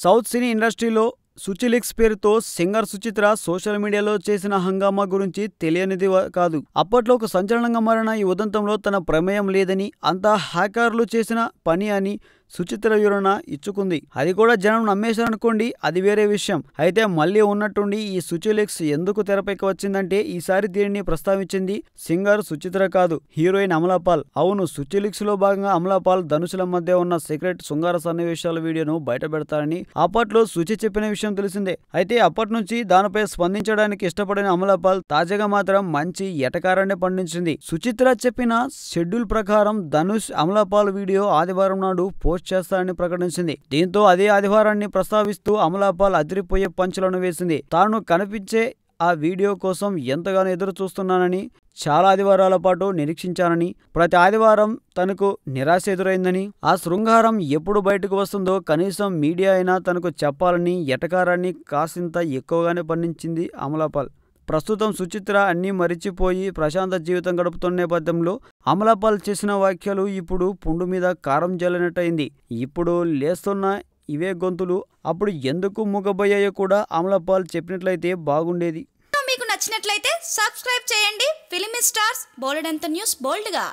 South సినీ ఇండస్ట్రీలో సుచిలీక్స్ పేరుతో singer Suchitra social మీడియాలో చేసిన హంగామా గురించి తెలియనిది కాదు. అప్పట్లో ఒక సంచలనంగా మారిన ఈ ఉదంతంలో తన ప్రమేయం లేదని, అంతా హ్యాకర్లు చేసిన పని అని సుచిత్ర వివరణ ఇచ్చుకుంది. అది కూడా జనం నమ్మేశారనుకోండి, అది వేరే విషయం. అయితే మళ్ళీ ఉన్నట్టుండి ఈ సుచిలీక్స్ ఎందుకు తెరపైకి వచ్చిందంటే, ఈసారి దీనిని ప్రస్తావించింది సింగర్ సుచిత్ర కాదు, హీరోయిన్ అమలాపాల్. అవును, సుచిలీక్స్ లో భాగంగా అమలాపాల్ ధనుషుల మధ్య ఉన్న సీక్రెట్ శృంగార సన్నివేశాల వీడియోను బయటపెడతారని అప్పట్లో సుచి చెప్పిన విషయం తెలిసిందే. అయితే అప్పటి నుంచి దానిపై స్పందించడానికి ఇష్టపడిన అమలాపాల్ తాజాగా మాత్రం మంచి ఎటకారాన్ని పండించింది. సుచిత్ర చెప్పిన షెడ్యూల్ ప్రకారం ధనుష్ అమలాపాల్ వీడియో ఆదివారం నాడు పోస్ట్ చేస్తారని ప్రకటించింది. దీంతో అదే ఆదివారాన్ని ప్రస్తావిస్తూ అమలాపాల్ అదిరిపోయే పంచులను వేసింది. తాను కనిపించే ఆ వీడియో కోసం ఎంతగానో ఎదురు చూస్తున్నానని, చాలా ఆదివారాల పాటు నిరీక్షించానని, ప్రతి ఆదివారం తనకు నిరాశ ఎదురైందని, ఆ శృంగారం ఎప్పుడు బయటకు వస్తుందో కనీసం మీడియా అయినా తనకు చెప్పాలని ఎటకారాన్ని కాసింత ఎక్కువగానే పండించింది అమలాపాల్. ప్రస్తుతం సుచిత్ర అన్నీ మరిచిపోయి ప్రశాంత జీవితం గడుపుతున్న నేపథ్యంలో అమలాపాల్ చేసిన వ్యాఖ్యలు ఇప్పుడు పుండు మీద కారం జల్లినట్టయింది. ఇప్పుడు లేస్తున్న ఇవే గొంతులు అప్పుడు ఎందుకు మూగబోయాయో కూడా అమలాపాల్ చెప్పినట్లయితే బాగుండేది. మీకు నచ్చినట్లయితే సబ్స్క్రైబ్ చేయండి. ఫిలిమి స్టార్స్ బోలెడంత న్యూస్ బోల్డ్గా.